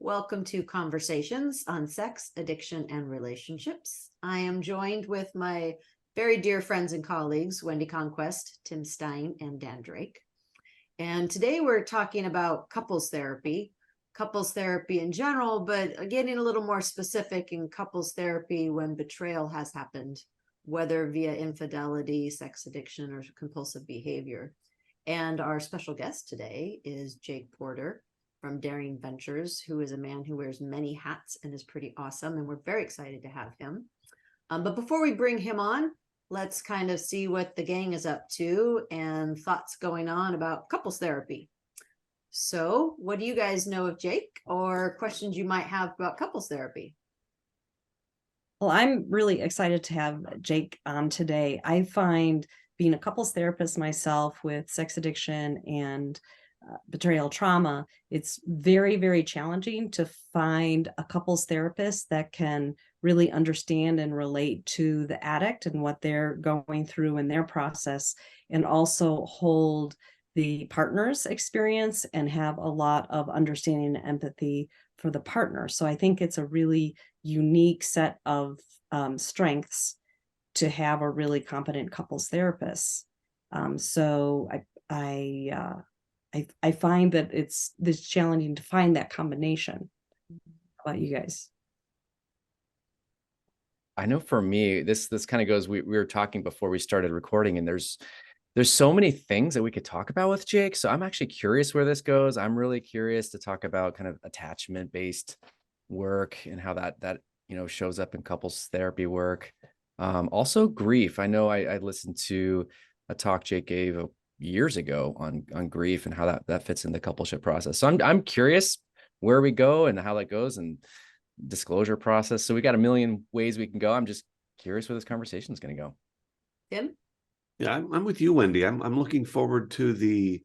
Welcome to Conversations on Sex, Addiction, and Relationships. I am joined with my very dear friends and colleagues, Wendy Conquest, Tim Stein, and Dan Drake. And today we're talking about couples therapy in general, but getting a little more specific in couples therapy when betrayal has happened, whether via infidelity, sex addiction, or compulsive behavior. And our special guest today is Jake Porter from Daring Ventures, who is a man who wears many hats and is pretty awesome. And we're very excited to have him. But before we bring him on, let's kind of see what the gang is up to and thoughts going on about couples therapy. So what do you guys know of Jake, or questions you might have about couples therapy? Well, I'm really excited to have Jake on today. I find being a couples therapist myself with sex addiction and betrayal trauma, it's very, very challenging to find a couples therapist that can really understand and relate to the addict and what they're going through in their process, and also hold the partner's experience and have a lot of understanding and empathy for the partner. So I think it's a really unique set of strengths to have a really competent couples therapist. So I find that it's challenging to find that combination. How about you guys? I know for me, this kind of goes, we were talking before we started recording, and there's so many things that we could talk about with Jake. So I'm actually curious where this goes. I'm really curious to talk about kind of attachment-based work and how that shows up in couples therapy work. Also grief. I know I listened to a talk Jake gave years ago on grief and how that fits in the coupleship process. So I'm curious where we go and how that goes, and disclosure process. So we got a million ways we can go. I'm just curious where this conversation is going to go. Tim? Yeah, I'm with you, Wendy. I'm looking forward to the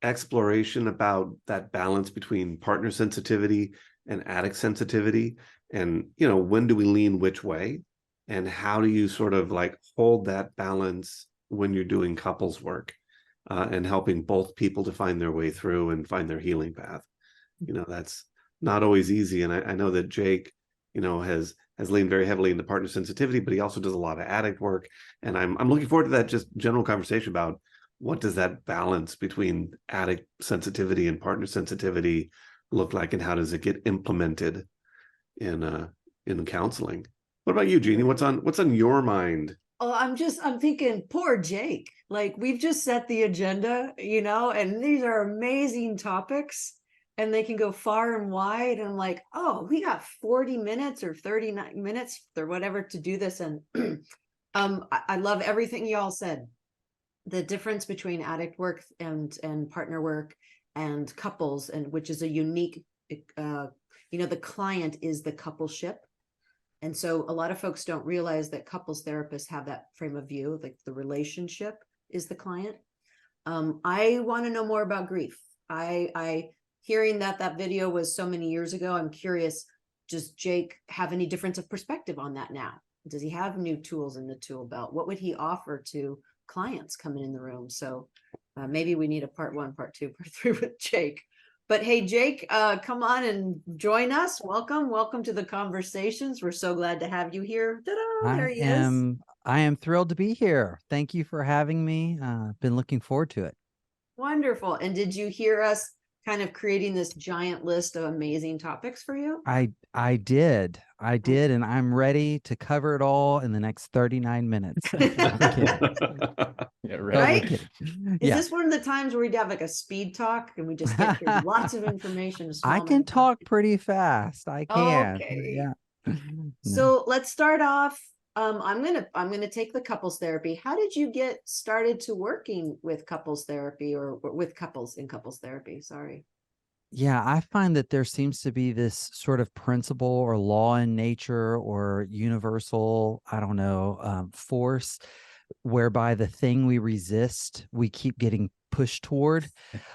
exploration about that balance between partner sensitivity and addict sensitivity. And, when do we lean which way? And how do you sort of like hold that balance when you're doing couples work and helping both people to find their way through and find their healing path? That's not always easy. And I know that Jake, has leaned very heavily into partner sensitivity, but he also does a lot of addict work. And I'm looking forward to that just general conversation about what does that balance between addict sensitivity and partner sensitivity look like, and how does it get implemented in counseling? What about you, Jeannie? What's on your mind? Oh, I'm thinking, poor Jake. Like, we've just set the agenda, and these are amazing topics. And they can go far and wide. And I'm like, oh, we got 40 minutes or 39 minutes or whatever to do this. And I love everything y'all said. The difference between addict work and partner work and couples, and which is a unique, the client is the coupleship. And so a lot of folks don't realize that couples therapists have that frame of view, like the relationship is the client. I want to know more about grief. Hearing that video was so many years ago, I'm curious, does Jake have any difference of perspective on that now? Does he have new tools in the tool belt? What would he offer to clients coming in the room? So maybe we need a part 1, part 2, part 3 with Jake. But hey, Jake, come on and join us. Welcome to the Conversations. We're so glad to have you here. Ta-da, there he is. I am thrilled to be here. Thank you for having me. Been looking forward to it. Wonderful. And did you hear us kind of creating this giant list of amazing topics for you? I did, and I'm ready to cover it all in the next 39 minutes. Yeah, right? Is this one of the times where we'd have like a speed talk and we just get through lots of information? I can talk pretty fast. I can. Okay. Yeah. So let's start off. I'm gonna take the couples therapy. How did you get started to working with couples therapy, or with couples in couples therapy? Sorry. Yeah, I find that there seems to be this sort of principle or law in nature or universal, I don't know, force whereby the thing we resist, we keep getting pushed toward.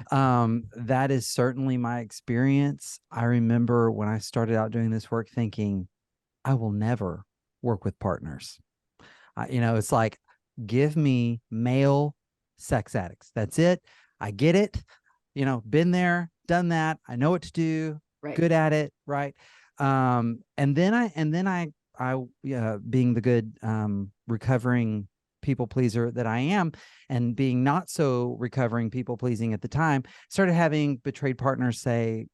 That is certainly my experience. I remember when I started out doing this work thinking, I will never work with partners. It's like, give me male sex addicts. That's it. I get it. Been there, done that. I know what to do. Right. good at it, right? And then being the good recovering people pleaser that I am, and being not so recovering people pleasing at the time, started having betrayed partners say,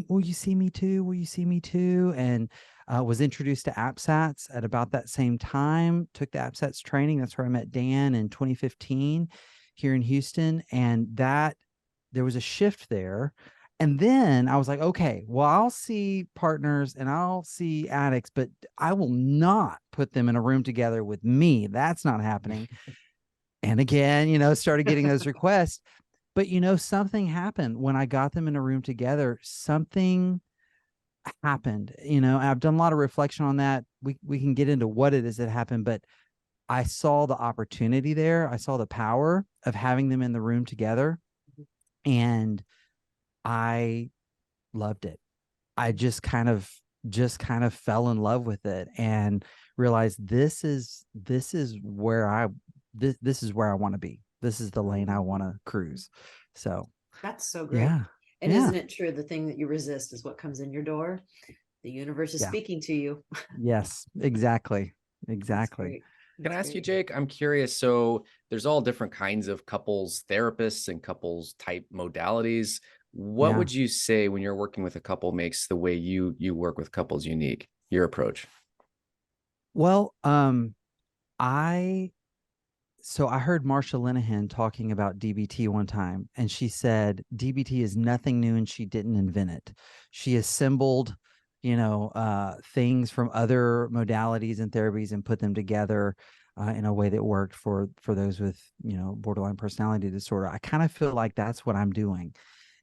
will you see me too? Will you see me too? And was introduced to AppSats at about that same time, took the AppSats training. That's where I met Dan in 2015 here in Houston. And that there was a shift there. And then I was like, okay, well, I'll see partners and I'll see addicts, but I will not put them in a room together with me. That's not happening. And again, started getting those requests. But something happened when I got them in a room together. Something happened. I've done a lot of reflection on that. We can get into what it is that happened, but I saw the opportunity there. I saw the power of having them in the room together, and I loved it. I just kind of fell in love with it and realized this is where this is where I want to be. This is the lane I want to cruise. So that's so great. yeah. And yeah. isn't it true? The thing that you resist is what comes in your door. The universe is speaking to you. Yes, exactly. Exactly. Can I ask you, Jake? I'm curious. So there's all different kinds of couples therapists and couples type modalities. What would you say when you're working with a couple makes the way you work with couples unique, your approach? Well, I heard Marsha Linehan talking about DBT one time, and she said DBT is nothing new and she didn't invent it. She assembled, things from other modalities and therapies and put them together in a way that worked for those with, borderline personality disorder. I kind of feel like that's what I'm doing.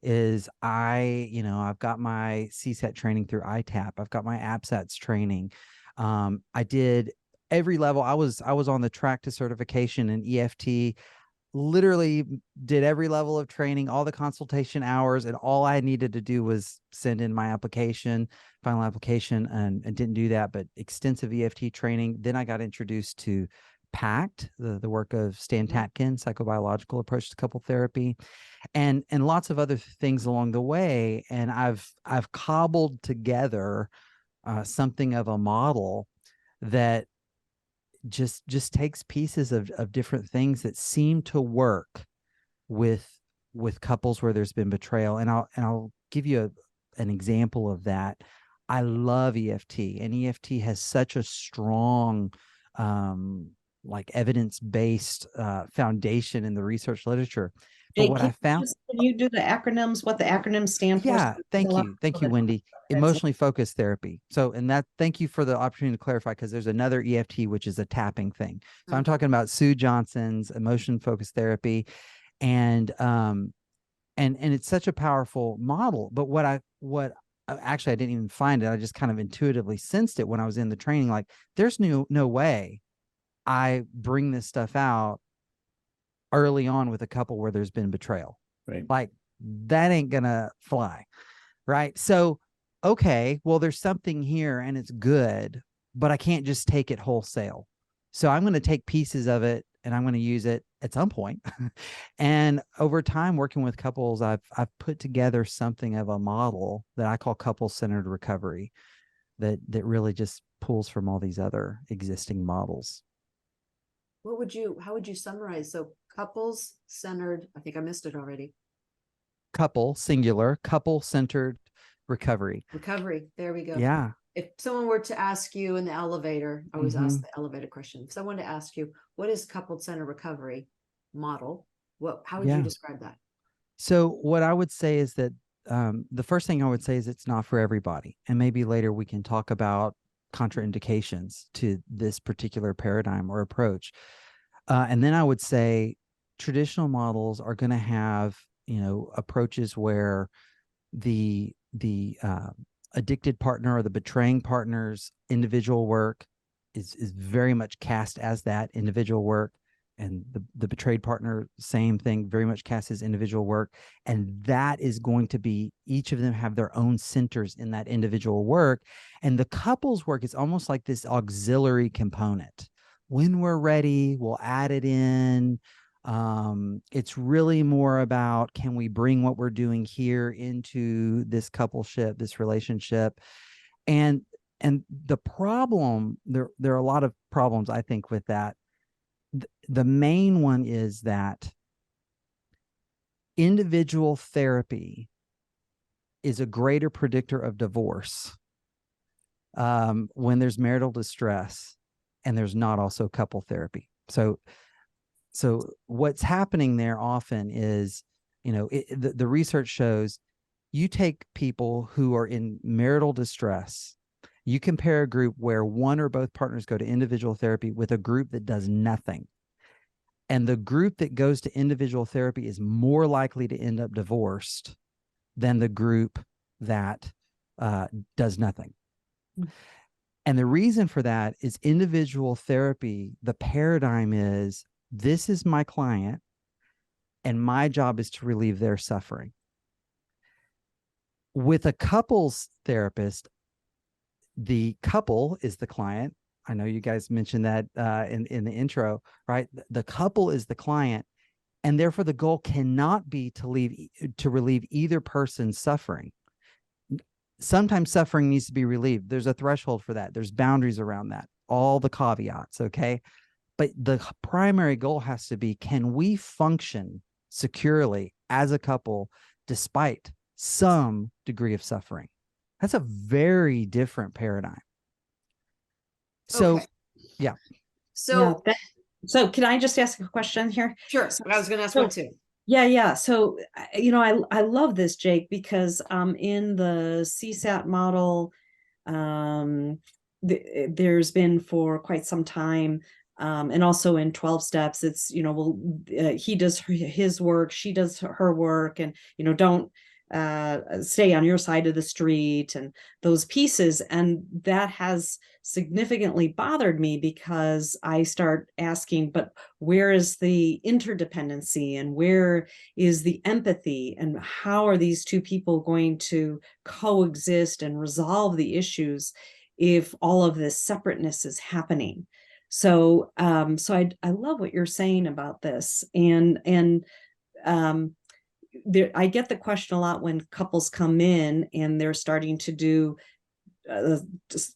Is I've got my CSAT training through ITAP. I've got my AppSats training. I did every level. I was on the track to certification in EFT, literally did every level of training, all the consultation hours, and all I needed to do was send in my final application, and didn't do that, but extensive EFT training. Then I got introduced to PACT, the work of Stan Tatkin, psychobiological approach to couple therapy, and lots of other things along the way. And I've cobbled together something of a model that just takes pieces of different things that seem to work with couples where there's been betrayal. And I'll give you an example of that. I love EFT, and EFT has such a strong like evidence-based foundation in the research literature. But Jake, what I found, can you do the acronyms, what the acronyms stand for? yeah, thank you, Wendy. Emotionally focused therapy. So, and that, thank you for the opportunity to clarify, because there's another EFT, which is a tapping thing. So I'm talking about Sue Johnson's emotion focused therapy, and it's such a powerful model. But actually, I didn't even find it. I just kind of intuitively sensed it when I was in the training. Like, there's no way I bring this stuff out early on with a couple where there's been betrayal. Right. Like, that ain't gonna fly. Right. So, okay, well, there's something here and it's good, but I can't just take it wholesale. So I'm going to take pieces of it and I'm going to use it at some point. And over time, working with couples, I've put together something of a model that I call couple-centered recovery that really just pulls from all these other existing models. How would you summarize? So couples centered, I think I missed it already. Singular, couple-centered recovery. There we go. Yeah. If someone were to ask you in the elevator, I always ask the elevator question. If someone to ask you, what is couple-centered recovery model? How would you describe that? So what I would say is that the first thing I would say is it's not for everybody. And maybe later we can talk about contraindications to this particular paradigm or approach. And then I would say traditional models are going to have, approaches where the addicted partner or the betraying partner's individual work is very much cast as that individual work, and the betrayed partner, same thing, very much cast as individual work. And that is going to be, each of them have their own centers in that individual work. And the couple's work is almost like this auxiliary component. When we're ready, we'll add it in. It's really more about, can we bring what we're doing here into this coupleship, this relationship? And the problem, there are a lot of problems, I think, with that. The main one is that individual therapy is a greater predictor of divorce when there's marital distress and there's not also couple therapy. So what's happening there often is, the research shows, you take people who are in marital distress, you compare a group where one or both partners go to individual therapy with a group that does nothing. And the group that goes to individual therapy is more likely to end up divorced than the group that does nothing. And the reason for that is individual therapy, the paradigm is, this is my client and my job is to relieve their suffering. With a couples therapist, the couple is the client. I know you guys mentioned that in the intro, right? The couple is the client, and therefore the goal cannot be to relieve either person's suffering. Sometimes suffering needs to be relieved. There's a threshold for that. There's boundaries around that, all the caveats, okay? But the primary goal has to be, can we function securely as a couple despite some degree of suffering? That's a very different paradigm. So, Okay. yeah. So So can I just ask a question here? sure, I was going to ask one too. Yeah. So, I love this, Jake, because in the CSAT model, there's been for quite some time, and also in 12 steps, it's, he does his work, she does her work, and, don't stay on your side of the street and those pieces. And that has significantly bothered me, because I start asking, but where is the interdependency and where is the empathy, and how are these two people going to coexist and resolve the issues if all of this separateness is happening? So I love what you're saying about this. And I get the question a lot when couples come in and they're starting to do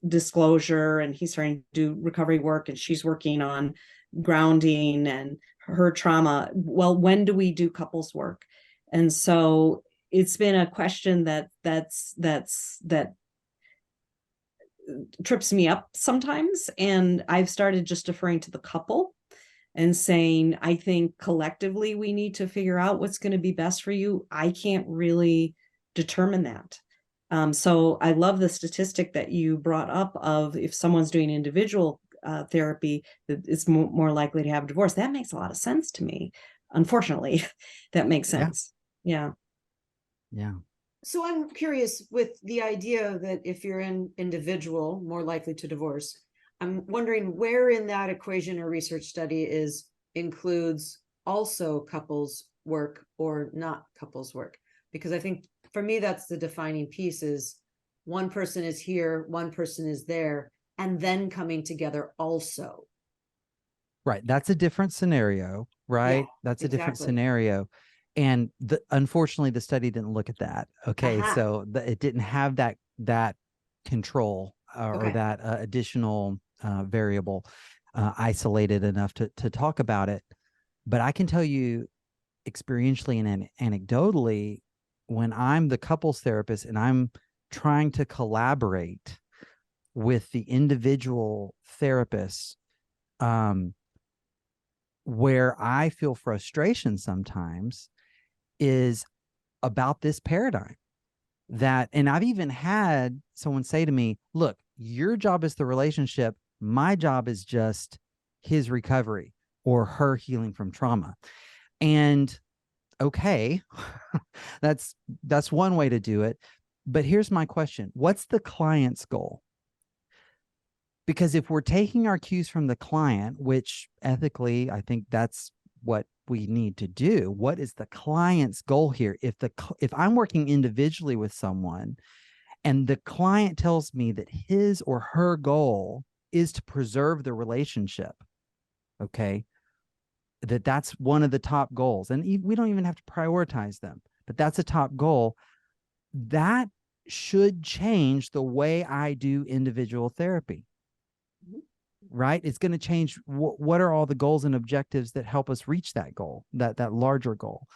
disclosure, and he's starting to do recovery work and she's working on grounding and her trauma. Well, when do we do couples work? And so it's been a question that trips me up sometimes. And I've started just deferring to the couple and saying, I think collectively we need to figure out what's going to be best for you. I can't really determine that. So I love the statistic that you brought up of, if someone's doing individual therapy, that it's more likely to have divorce. That makes a lot of sense to me. Unfortunately, that makes sense. Yeah. So I'm curious, with the idea that if you're in individual, more likely to divorce, I'm wondering where in that equation or research study includes also couples work or not couples work. Because I think for me, that's the defining piece, is one person is here, one person is there, and then coming together also. Right. That's a different scenario, right? Yeah, That's a different exactly. scenario. And unfortunately, the study didn't look at that. Okay. Aha. So it didn't have that control or Okay. that additional variable isolated enough to talk about it. But I can tell you experientially and anecdotally, when I'm the couples therapist and I'm trying to collaborate with the individual therapist, where I feel frustration sometimes is about this paradigm and I've even had someone say to me, look, your job is the relationship. My job is just his recovery or her healing from trauma. And okay, that's one way to do it. But here's my question. What's the client's goal? Because if we're taking our cues from the client, which ethically, I think that's what we need to do, what is the client's goal here? If I'm working individually with someone and the client tells me that his or her goal is to preserve the relationship, okay, that's one of the top goals. And we don't even have to prioritize them, but that's a top goal. That should change the way I do individual therapy, right? It's going to change what are all the goals and objectives that help us reach that goal, that larger goal.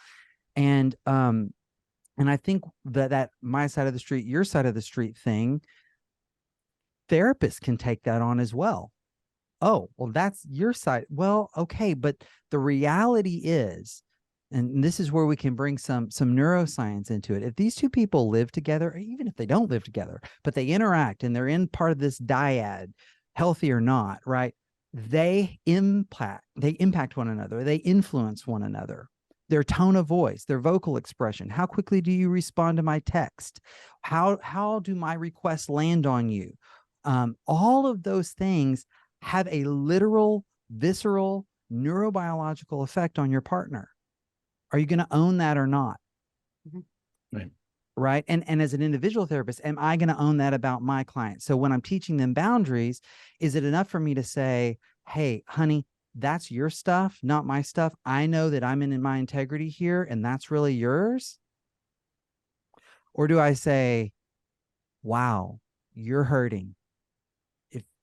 And I think that my side of the street, your side of the street thing, therapists can take that on as well. Oh, well, that's your side. Well, okay, but the reality is, and this is where we can bring some neuroscience into it. If these two people live together, or even if they don't live together, but they interact and they're in part of this dyad, healthy or not, right? They impact one another. They influence one another. Their tone of voice, their vocal expression. How quickly do you respond to my text? How do my requests land on you? All of those things have a literal, visceral, neurobiological effect on your partner. Are you going to own that or not? Right. Right. And as an individual therapist, am I going to own that about my client? So when I'm teaching them boundaries, is it enough for me to say, hey, honey, that's your stuff, not my stuff. I know that I'm in my integrity here, and that's really yours. Or do I say, wow, you're hurting.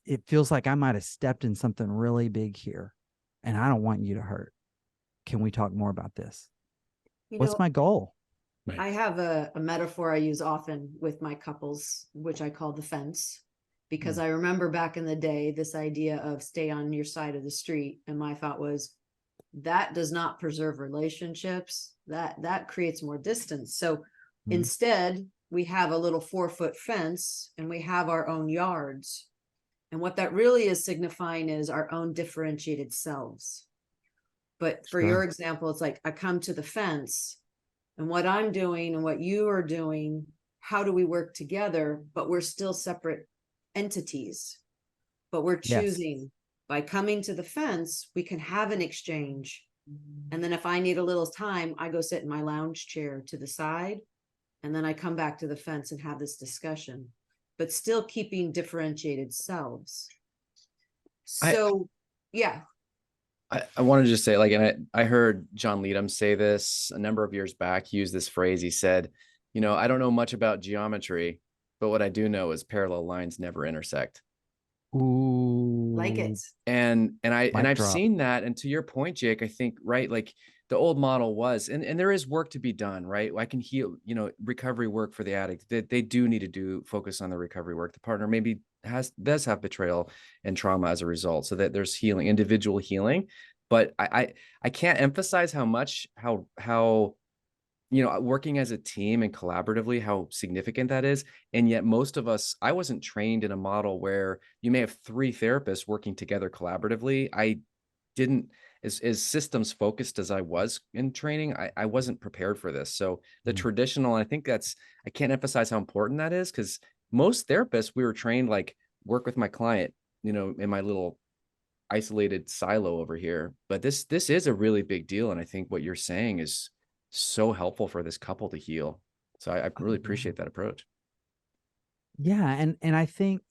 It feels like I might have stepped in something really big here, and I don't want you to hurt. Can we talk more about this? What's my goal? Right. I have a metaphor I use often with my couples, which I call the fence, because I remember back in the day, this idea of stay on your side of the street. And my thought was, that does not preserve relationships. That creates more distance. So instead, we have a little 4-foot fence and we have our own yards. And what that really is signifying is our own differentiated selves. But for your example, it's like I come to the fence, and what I'm doing and what you are doing, how do we work together? But we're still separate entities. But we're choosing by coming to the fence, we can have an exchange. And then if I need a little time, I go sit in my lounge chair to the side, and then I come back to the fence and have this discussion, but still keeping differentiated selves. So, I want to just say, like, and I heard John Leadham say this a number of years back. He used this phrase. He said, I don't know much about geometry, but what I do know is parallel lines never intersect. Ooh, like it. And I've drop. seen that. And to your point, Jake, I think, right, like the old model was, and there is work to be done, right? I can heal, recovery work for the addict. They do need to focus on the recovery work. The partner maybe does have betrayal and trauma as a result, so that there's healing, individual healing. But I can't emphasize how working as a team and collaboratively, how significant that is. And yet most of us, I wasn't trained in a model where you may have 3 therapists working together collaboratively. I didn't, as systems focused as I was in training, I wasn't prepared for this. So the traditional, and I think I can't emphasize how important that is, because most therapists, we were trained like work with my client, in my little isolated silo over here. But this is a really big deal. And I think what you're saying is so helpful for this couple to heal. So I really appreciate that approach. Yeah. And I think,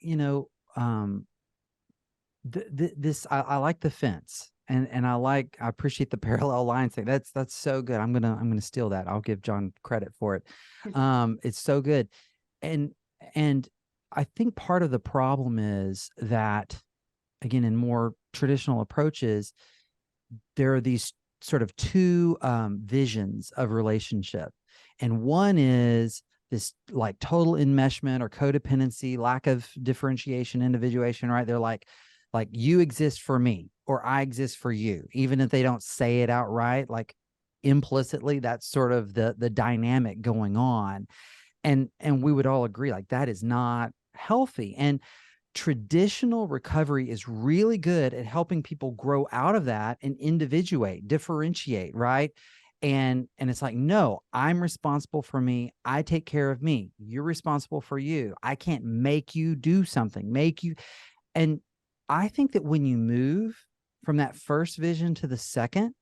this, I like the fence, and I appreciate the parallel lines thing. That's so good. I'm going to steal that. I'll give John credit for it. It's so good. And I think part of the problem is that, again, in more traditional approaches, there are these sort of 2 visions of relationship. And one is this like total enmeshment or codependency, lack of differentiation, individuation, right? They're like you exist for me, or I exist for you, even if they don't say it outright, like implicitly, that's sort of the dynamic going on. And we would all agree, like, that is not healthy. And traditional recovery is really good at helping people grow out of that and individuate, differentiate, right? And it's like, no, I'm responsible for me. I take care of me. You're responsible for you. I can't make you do something, and I think that when you move from that first vision to the second,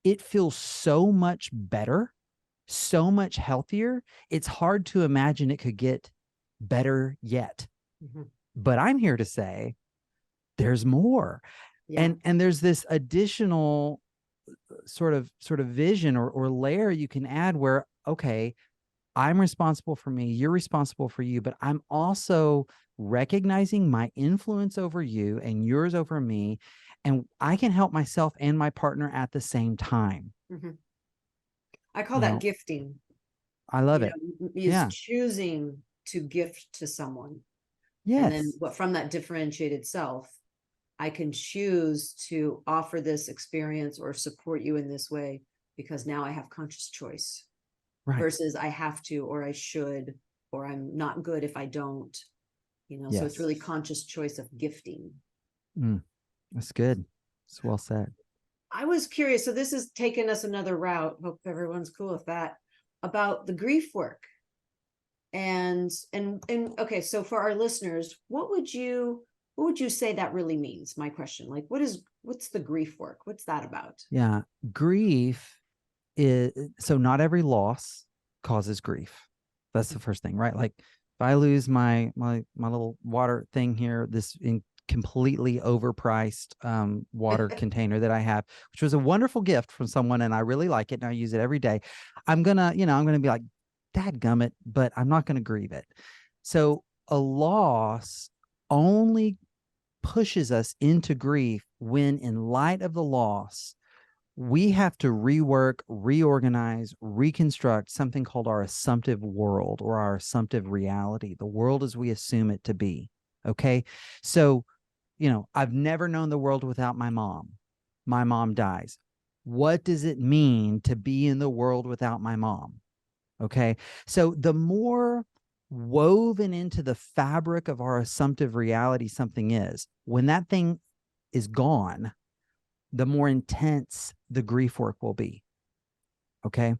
it feels so much better, so much healthier. It's hard to imagine it could get better yet. But I'm here to say there's more. And there's this additional sort of vision or layer you can add where, okay, I'm responsible for me, you're responsible for you, but I'm also recognizing my influence over you and yours over me, and I can help myself and my partner at the same time. Mhm. I call You that know, gifting. I love You it. know, is Yeah. choosing to gift to someone. And then Yes. what, from that differentiated self, I can choose to offer this experience or support you in this way because now I have conscious choice Right. versus I have to, or I should, or I'm not good if I don't, you know, so it's Yes. really conscious choice of gifting. That's good. It's well said. I was curious. So this has taken us another route. Hope everyone's cool with that, about the grief work. And okay, so for our listeners, what would you say that really means? My question, like, what's the grief work? What's that about? Yeah. Grief is, so not every loss causes grief. That's the first thing, right? Like if I lose my little water thing here, this completely overpriced water container that I have, which was a wonderful gift from someone, and I really like it and I use it every day. I'm gonna be like, dadgummit, but I'm not gonna grieve it. So a loss only pushes us into grief when, in light of the loss, we have to rework, reorganize, reconstruct something called our assumptive world or our assumptive reality, the world as we assume it to be. Okay. So, I've never known the world without my mom. My mom dies. What does it mean to be in the world without my mom? Okay. So the more woven into the fabric of our assumptive reality something is, when that thing is gone, the more intense the grief work will be. Okay.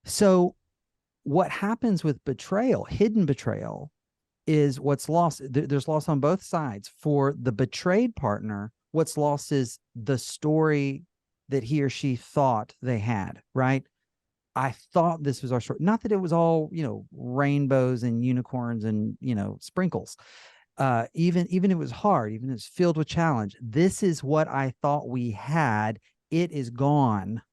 So what happens with betrayal, hidden betrayal, is what's lost. There's loss on both sides. For the betrayed partner, what's lost is the story that he or she thought they had, right? I thought this was our story. Not that it was all, rainbows and unicorns and, sprinkles. Even it was hard, even it's filled with challenge. This is what I thought we had. It is gone.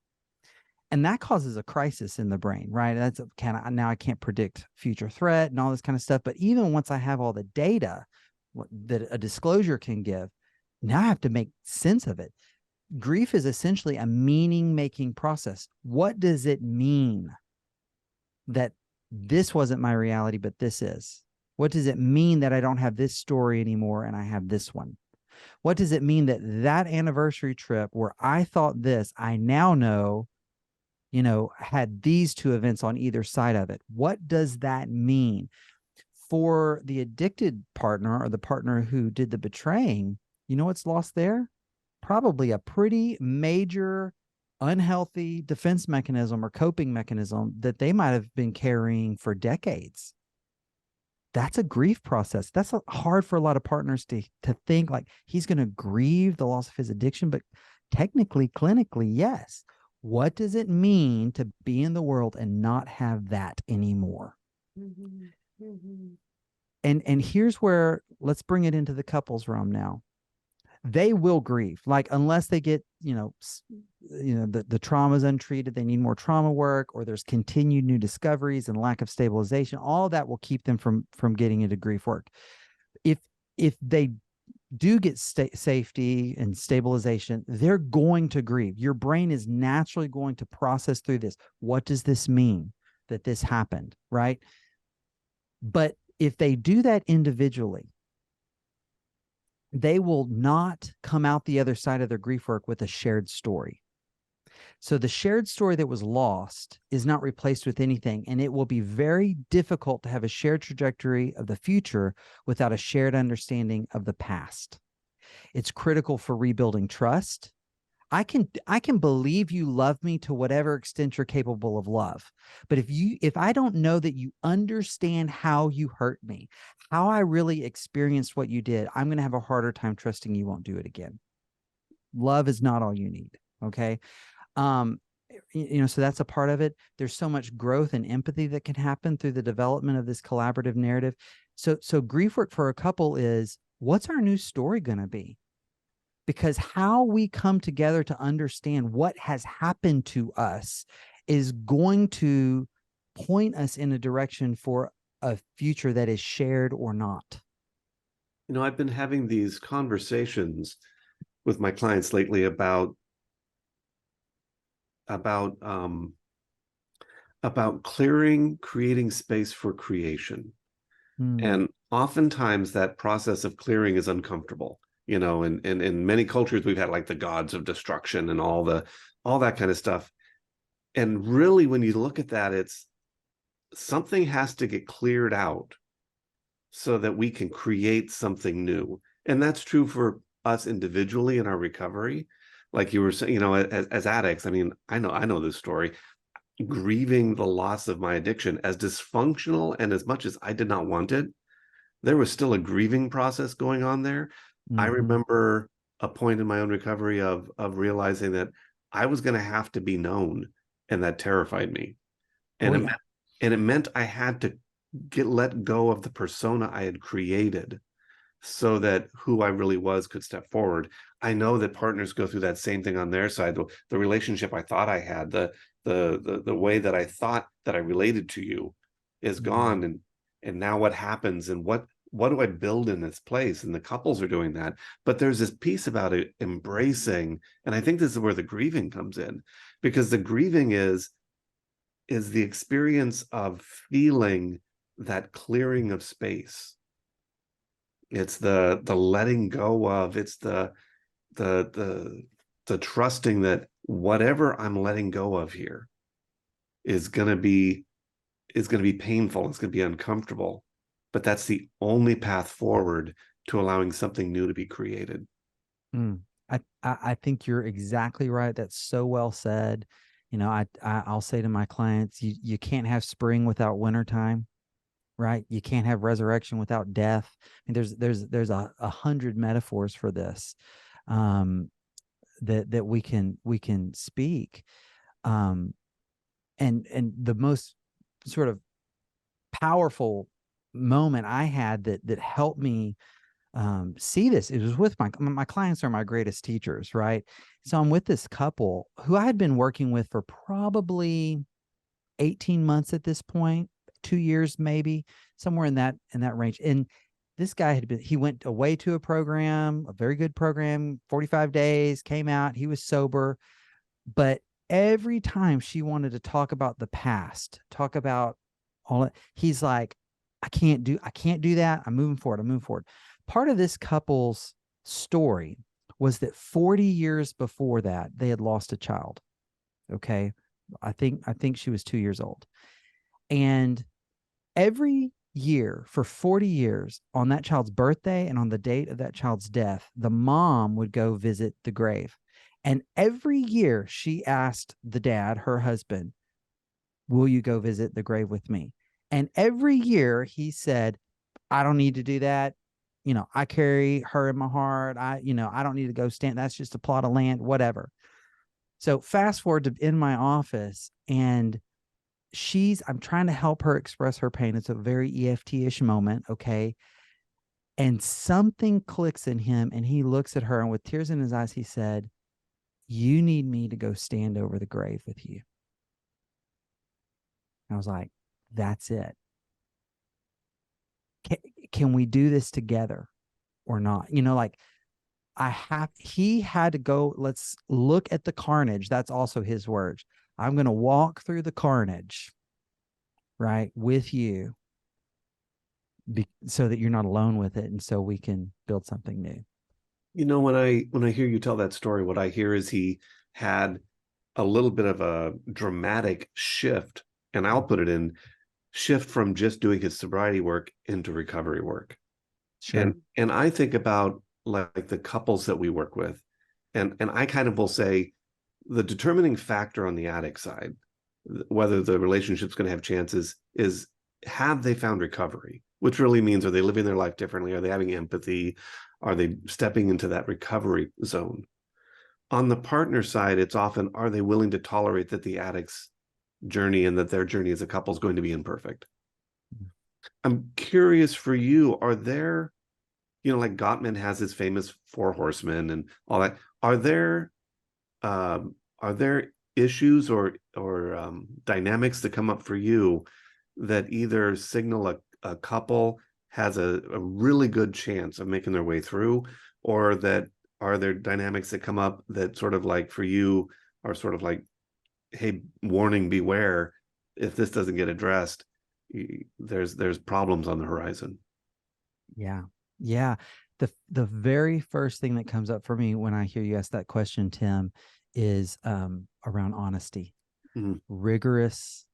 And that causes a crisis in the brain, right? That's now I can't predict future threat and all this kind of stuff. But even once I have all the data that a disclosure can give, now I have to make sense of it. Grief is essentially a meaning-making process. What does it mean that this wasn't my reality, but this is? What does it mean that I don't have this story anymore and I have this one? What does it mean that that anniversary trip where I thought this, I now know, had these two events on either side of it? What does that mean? For the addicted partner or the partner who did the betraying, what's lost there? Probably a pretty major unhealthy defense mechanism or coping mechanism that they might have been carrying for decades. That's a grief process. That's hard for a lot of partners to think like he's going to grieve the loss of his addiction, but technically, clinically, yes. What does it mean to be in the world and not have that anymore? Mm-hmm. Mm-hmm. And here's where, let's bring it into the couples realm now. They will grieve, like, unless they get, the trauma's untreated, they need more trauma work, or there's continued new discoveries and lack of stabilization. All that will keep them from getting into grief work. If they do get safety and stabilization, they're going to grieve. Your brain is naturally going to process through this. What does this mean that this happened, right? But if they do that individually, they will not come out the other side of their grief work with a shared story. So the shared story that was lost is not replaced with anything, and it will be very difficult to have a shared trajectory of the future without a shared understanding of the past. It's critical for rebuilding trust. I can believe you love me to whatever extent you're capable of love. But if I don't know that you understand how you hurt me, how I really experienced what you did, I'm going to have a harder time trusting you won't do it again. Love is not all you need. Okay. So that's a part of it. There's so much growth and empathy that can happen through the development of this collaborative narrative. So grief work for a couple is, what's our new story going to be? because how we come together to understand what has happened to us is going to point us in a direction for a future that is shared or not. You know, I've been having these conversations with my clients lately about clearing, creating space for creation. And oftentimes that process of clearing is uncomfortable, you know, and in many cultures we've had like the gods of destruction and all that kind of stuff. And really, when you look at that, it's something has to get cleared out so that we can create something new. And that's true for us individually in our recovery. Like you were saying, you know, as addicts, I mean, I know this story. Grieving the loss of my addiction, as dysfunctional and as much as I did not want it, there was still a grieving process going on there. I remember a point in my own recovery of realizing that I was going to have to be known, and that terrified me. And it meant I had to let go of the persona I had created so that who I really was could step forward. I know that partners go through that same thing on their side. The relationship I thought I had, the way that I thought that I related to you is gone. And now what happens, and what do I build in its place? And the couples are doing that. But there's this piece about it embracing, and I think this is where the grieving comes in, because the grieving is the experience of feeling that clearing of space. It's the letting go of, it's the trusting that whatever I'm letting go of here is going to be painful. It's going to be uncomfortable, but that's the only path forward to allowing something new to be created. I think you're exactly right. That's so well said. You know, I'll say to my clients, you can't have spring without wintertime. Right? You can't have resurrection without death. I mean, there's 100 metaphors for this that we can speak. And the most sort of powerful moment I had that helped me see this, it was with my clients are my greatest teachers, right? So I'm with this couple who I had been working with for probably 18 months at this point, 2 years, maybe somewhere in that range. And this guy he went away to a program, a very good program, 45 days, came out, he was sober. But every time she wanted to talk about the past, talk about all it, he's like, I can't do that. I'm moving forward. Part of this couple's story was that 40 years before that, they had lost a child. Okay. I think she was 2 years old. And every year for 40 years, on that child's birthday and on the date of that child's death, the mom would go visit the grave. And every year she asked the dad, her husband, will you go visit the grave with me? And every year he said, I don't need to do that. You know, I carry her in my heart. I don't need to go stand. That's just a plot of land, whatever. So fast forward to in my office, and I'm trying to help her express her pain. It's a very EFT-ish moment. Okay. And something clicks in him, and he looks at her, and with tears in his eyes, he said, you need me to go stand over the grave with you. I was like, that's it. Can we do this together or not? You know, like he had to go, let's look at the carnage. That's also his words. I'm going to walk through the carnage, right, with you, so that you're not alone with it, and so we can build something new. You know, when I hear you tell that story, what I hear is he had a little bit of a dramatic shift, and I'll put it in shift from just doing his sobriety work into recovery work. Sure. And I think about like the couples that we work with, and I kind of will say the determining factor on the addict side, whether the relationship's going to have chances, is have they found recovery, which really means, are they living their life differently? Are they having empathy? Are they stepping into that recovery zone? On the partner side, it's often, are they willing to tolerate that the addict's journey and that their journey as a couple is going to be imperfect? I'm curious for you, are there you know, like Gottman has his famous 4 horsemen and all that. Are there issues or dynamics that come up for you that either signal a couple has a really good chance of making their way through, or that are there dynamics that come up that sort of like for you are sort of like, hey, warning, beware, if this doesn't get addressed, there's problems on the horizon? Yeah. Yeah. The very first thing that comes up for me when I hear you ask that question, Tim, is around honesty. Mhm. Rigorous,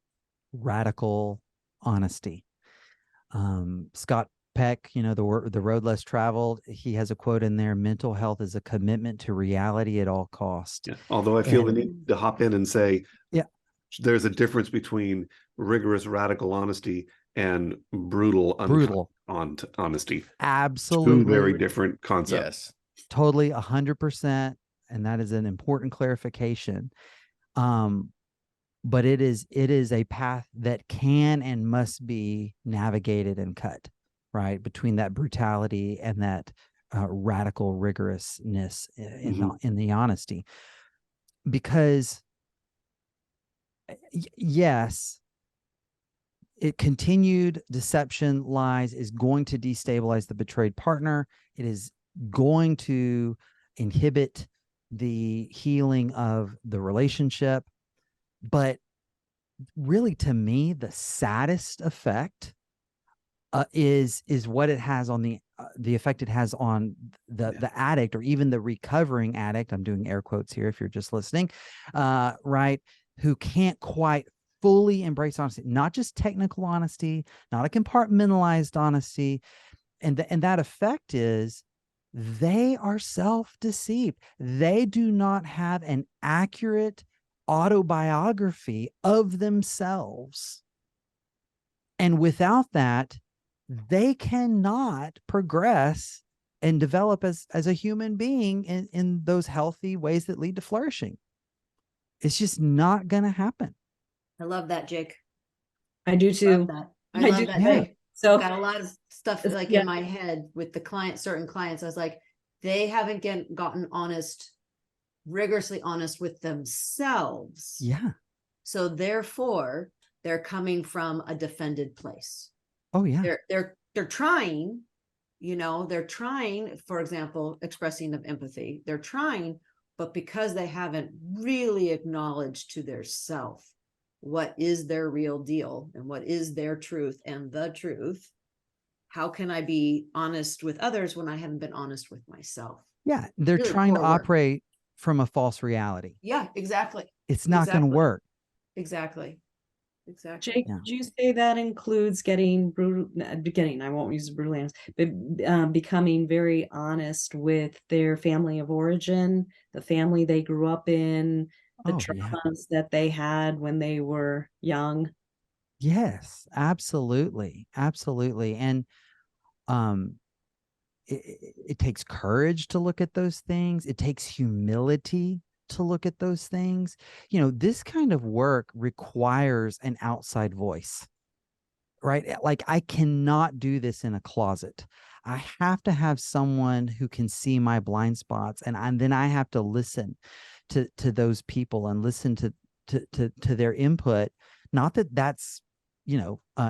radical honesty. Scott Peck, you know, the road less traveled, he has a quote in there: mental health is a commitment to reality at all cost. Yeah. Although I feel the And need to hop in and say, yeah, there's a difference between rigorous radical honesty and brutal brutal. honesty. Two very Absolutely. different concepts. Yes. Totally 100%. And that is an important clarification. But it is a path that can and must be navigated and cut, right, between that brutality and that radical rigorousness in the honesty. Because yes, continued deception, lies is going to destabilize the betrayed partner. It is going to inhibit the healing of the relationship. But really, to me, the saddest effect is what it has on the effect it has on the addict, or even the recovering addict. I'm doing air quotes here if you're just listening, right? Who can't quite fully embrace honesty, not just technical honesty, not a compartmentalized honesty. And that effect is they are self-deceived. They do not have an accurate autobiography of themselves. And without that, they cannot progress and develop as a human being in those healthy ways that lead to flourishing. It's just not going to happen. I love that, Jake. I do too. Love that. I love do that, too. Jake. So Got a lot of stuff like in my head with the certain clients. I was like, they haven't gotten rigorously honest with themselves. Yeah. So therefore, they're coming from a defended place. Oh yeah. They're trying, they're trying, for example, expressing of empathy. They're trying, but because they haven't really acknowledged to their self what is their real deal and what is their truth and the truth, how can I be honest with others when I haven't been honest with myself? Yeah. They're Really trying to poor work. operate from a false reality. Yeah, exactly. It's not going to work. Exactly. Jake, Yeah. did you say that includes getting I won't use brutal names, but becoming very honest with their family of origin, the family they grew up in, the traumas that they had when they were young? Yes, absolutely. Absolutely. And it takes courage to look at those things. It takes humility to look at those things. This kind of work requires an outside voice, right? Like, I cannot do this in a closet. I have to have someone who can see my blind spots, and then I have to listen to those people and listen to their input. Not that that's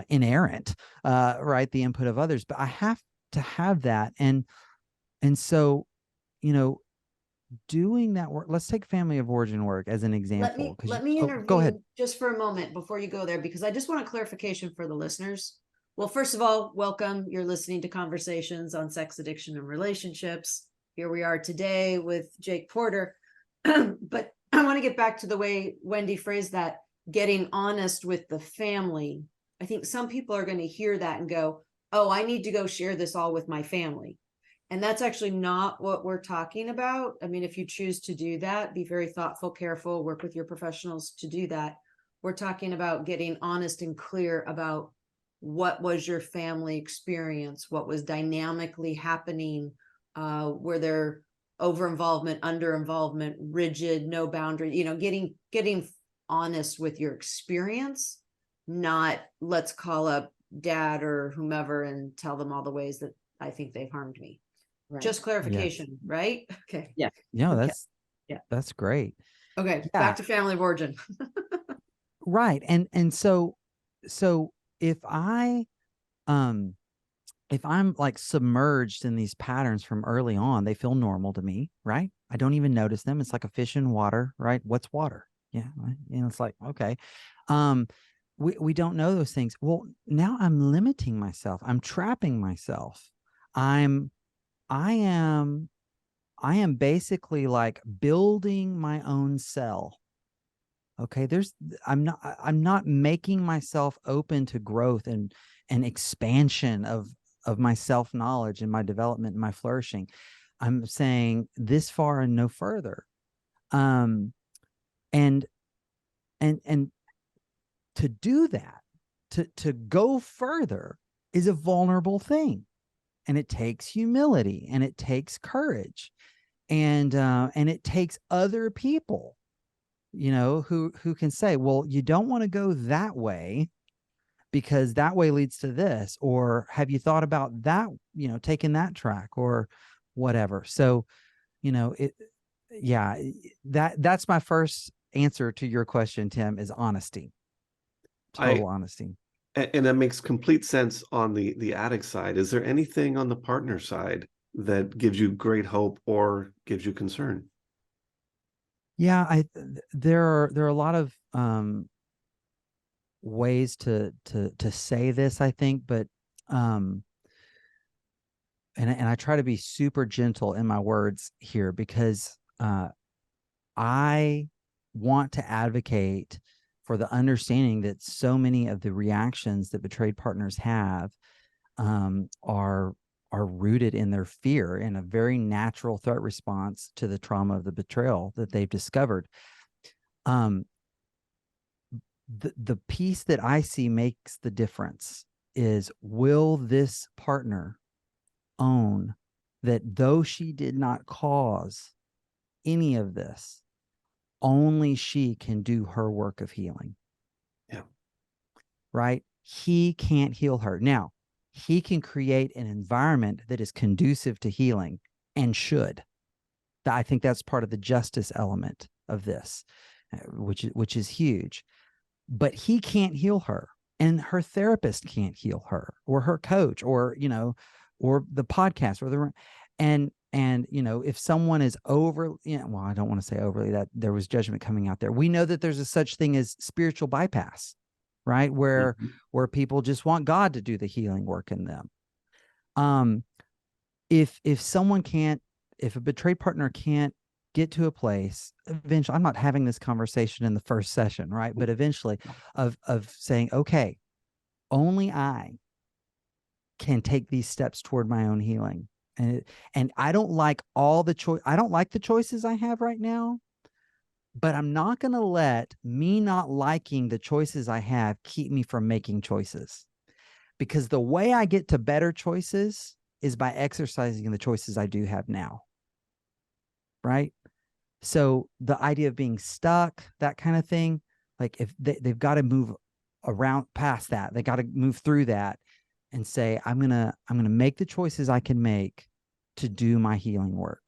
inerrant, right? The input of others, but I have to have that. And so, doing that work, let's take family of origin work as an example. Let me intervene go ahead. just for a moment before you go there, because I just want a clarification for the listeners. Well, first of all, welcome. You're listening to Conversations on Sex Addiction and Relationships. Here we are today with Jake Porter. But I want to get back to the way Wendy phrased that, getting honest with the family. I think some people are going to hear that and go, oh, I need to go share this all with my family. And that's actually not what we're talking about. I mean, if you choose to do that, be very thoughtful, careful, work with your professionals to do that. We're talking about getting honest and clear about what was your family experience, what was dynamically happening, were there over involvement, under involvement, rigid, no boundary, getting honest with your experience, not let's call up dad or whomever and tell them all the ways that I think they've harmed me. Just clarification, right? Okay. Yeah. No, Okay. that's great. Okay. Yeah. Back to family of origin. Right. And so if I if I'm like submerged in these patterns from early on, they feel normal to me, right? I don't even notice them. It's like a fish in water, right? What's water? Yeah. It's like, okay. We don't know those things. Well, now I'm limiting myself. I'm trapping myself. I am basically like building my own cell. Okay. I'm not making myself open to growth and expansion of my self-knowledge and my development and my flourishing. I'm saying this far and no further. And to do that, to go further is a vulnerable thing. And it takes humility and it takes courage. And it takes other people, who can say, well, you don't want to go that way because that way leads to this, or have you thought about that, taking that track or whatever. So, that's my first answer to your question, Tim, is honesty, total honesty. And that makes complete sense on the addict side. Is there anything on the partner side that gives you great hope or gives you concern? Yeah, there are a lot of ways to say this, I think, but and I try to be super gentle in my words here because I want to advocate for the understanding that so many of the reactions that betrayed partners have are rooted in their fear, in a very natural threat response to the trauma of the betrayal that they've discovered. The piece that I see makes the difference is, will this partner own that though she did not cause any of this, only she can do her work of healing? Yeah. Right? He can't heal her. Now, he can create an environment that is conducive to healing, and should. I think that's part of the justice element of this, which is huge. But he can't heal her, and her therapist can't heal her, or her coach, or or the podcast, or and if someone is well, I don't want to say overly, that there was judgment coming out there. We know that there's a such thing as spiritual bypass, right? Where people just want God to do the healing work in them. If a betrayed partner can't get to a place eventually, I'm not having this conversation in the first session, right? But eventually of saying, okay, only I can take these steps toward my own healing. And I don't like I don't like the choices I have right now, but I'm not going to let me not liking the choices I have keep me from making choices, because the way I get to better choices is by exercising the choices I do have now. Right? So the idea of being stuck, that kind of thing, like if they've got to move around past that, they got to move through that and say, I'm going to make the choices I can make to do my healing work.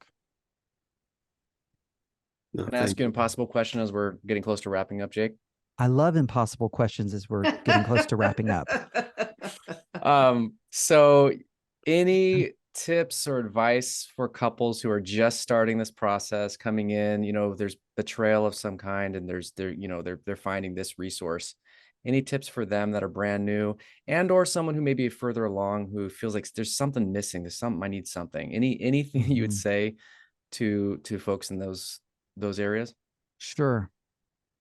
No, can I ask you an impossible question as we're getting close to wrapping up, Jake? I love impossible questions as we're getting close to wrapping up. So any tips or advice for couples who are just starting this process, coming in, there's betrayal of some kind, and they're finding this resource. Any tips for them that are brand new, and or someone who may be further along who feels like there's something missing, I need something. Anything you would say to folks in those areas? Sure.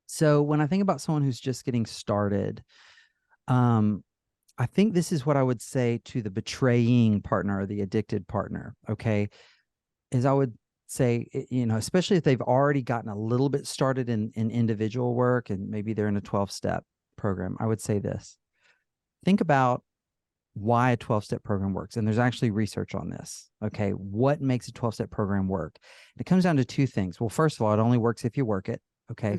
So when I think about someone who's just getting started, I think this is what I would say to the betraying partner or the addicted partner. Okay. Is I would say, especially if they've already gotten a little bit started in individual work and maybe they're in a 12-step program, I would say this: think about why a 12-step program works. And there's actually research on this. Okay. What makes a 12-step program work? It comes down to two things. Well, first of all, it only works if you work it. Okay.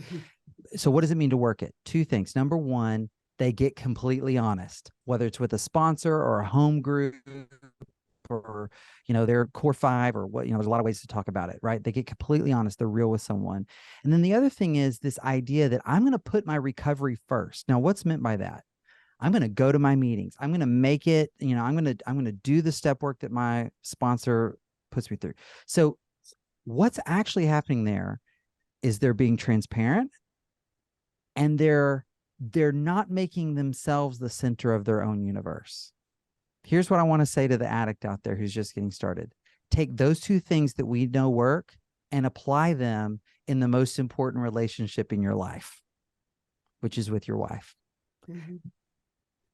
So what does it mean to work it? Two things. Number one, they get completely honest, whether it's with a sponsor or a home group or, their core 5 or what, there's a lot of ways to talk about it, right? They get completely honest. They're real with someone. And then the other thing is this idea that I'm going to put my recovery first. Now, what's meant by that? I'm going to go to my meetings. I'm going to make it, I'm going to do the step work that my sponsor puts me through. So what's actually happening there is they're being transparent, and they're not making themselves the center of their own universe. Here's what I want to say to the addict out there who's just getting started. Take those 2 things that we know work and apply them in the most important relationship in your life, which is with your wife. Mm-hmm.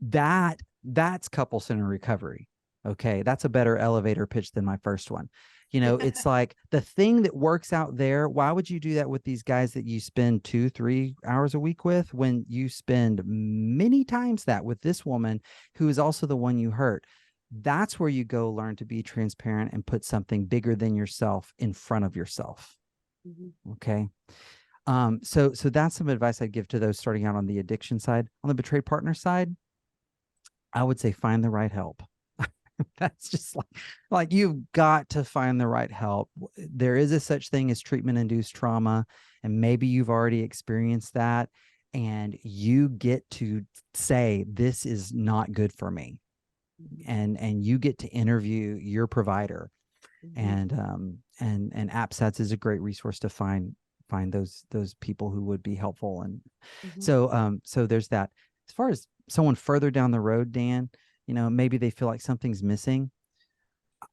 That's couple-centered recovery. Okay. That's a better elevator pitch than my first one. It's like the thing that works out there. Why would you do that with these guys that you spend 2-3 hours a week with, when you spend many times that with this woman who is also the one you hurt? That's where you go learn to be transparent and put something bigger than yourself in front of yourself. Mm-hmm. Okay. So that's some advice I'd give to those starting out on the addiction side. On the betrayed partner side, I would say find the right help. That's just like you've got to find the right help. There is a such thing as treatment-induced trauma, and maybe you've already experienced that, and you get to say, this is not good for me. And you get to interview your provider. Mm-hmm. And AppSats is a great resource to find those people who would be helpful. And mm-hmm. So there's that. As far as someone further down the road, Dan, maybe they feel like something's missing.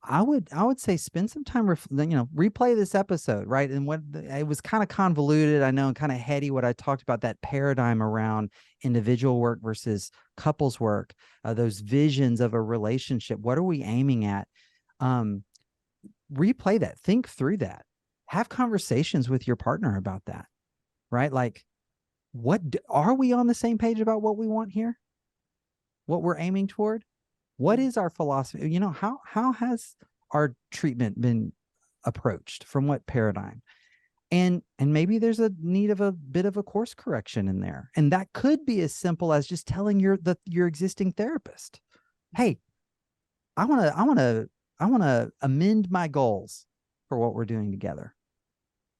I would say spend some time, replay this episode, right? And it was kind of convoluted, I know, and kind of heady what I talked about, that paradigm around individual work versus couples work, those visions of a relationship. What are we aiming at? Replay that, think through that, have conversations with your partner about that, right? Like, are we on the same page about what we want here? What we're aiming toward? What is our philosophy? How has our treatment been approached? From what paradigm? And maybe there's a need of a bit of a course correction in there. And that could be as simple as just telling your existing therapist, hey, I want to amend my goals for what we're doing together.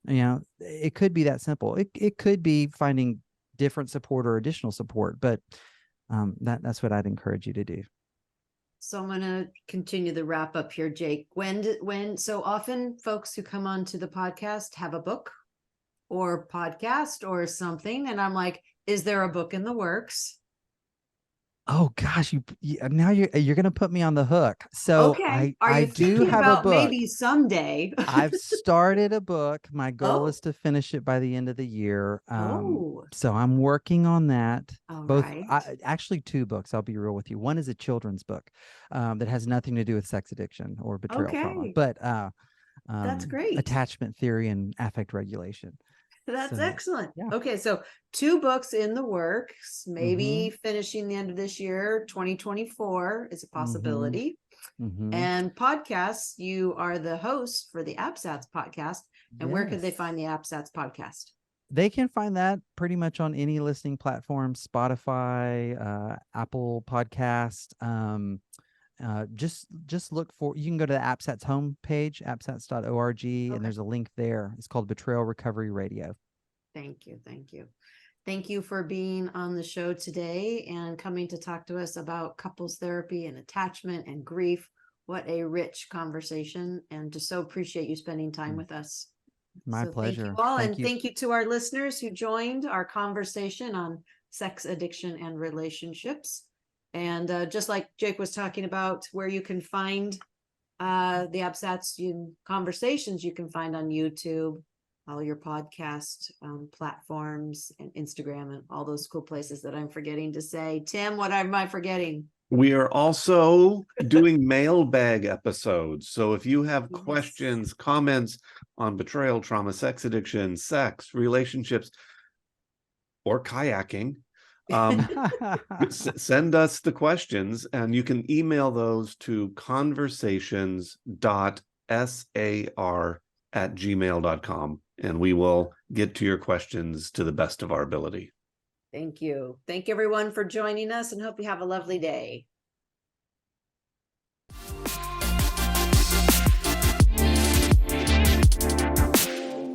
It could be that simple. It could be finding different support or additional support, but that's what I'd encourage you to do. So I'm going to continue the wrap up here, Jake. When so often folks who come onto the podcast have a book or podcast or something, and I'm like, is there a book in the works? Oh gosh, now you're going to put me on the hook. So okay, I do have a book. Maybe someday. I've started a book. My goal is to finish it by the end of the year. So I'm working on that. All Both, right. actually 2 books. I'll be real with you. One is a children's book that has nothing to do with sex addiction or betrayal trauma, but that's great. Attachment theory and affect regulation. That's excellent. Yeah. Okay, so 2 books in the works, maybe finishing the end of this year. 2024 is a possibility. And podcasts, you are the host for the AppSats podcast. And where could they find the AppSats podcast? They can find that pretty much on any listening platform, Spotify, Apple Podcast. Just look for, you can go to the AppSats homepage, appsats.org, and there's a link there. It's called Betrayal Recovery Radio. Thank you. Thank you for being on the show today and coming to talk to us about couples therapy and attachment and grief. What a rich conversation, and just so appreciate you spending time with us. My pleasure. Thank you all, and thank you to our listeners who joined our conversation on sex addiction and relationships. And just like Jake was talking about, where you can find the AppSats conversations, you can find on YouTube, all your podcast platforms, and Instagram, and all those cool places that I'm forgetting to say. Tim, what am I forgetting? We are also doing mailbag episodes. So if you have questions, comments on betrayal, trauma, sex addiction, sex, relationships, or kayaking, send us the questions, and you can email those to conversations.sar@gmail.com, and we will get to your questions to the best of our ability. Thank you. Thank everyone for joining us, and hope you have a lovely day.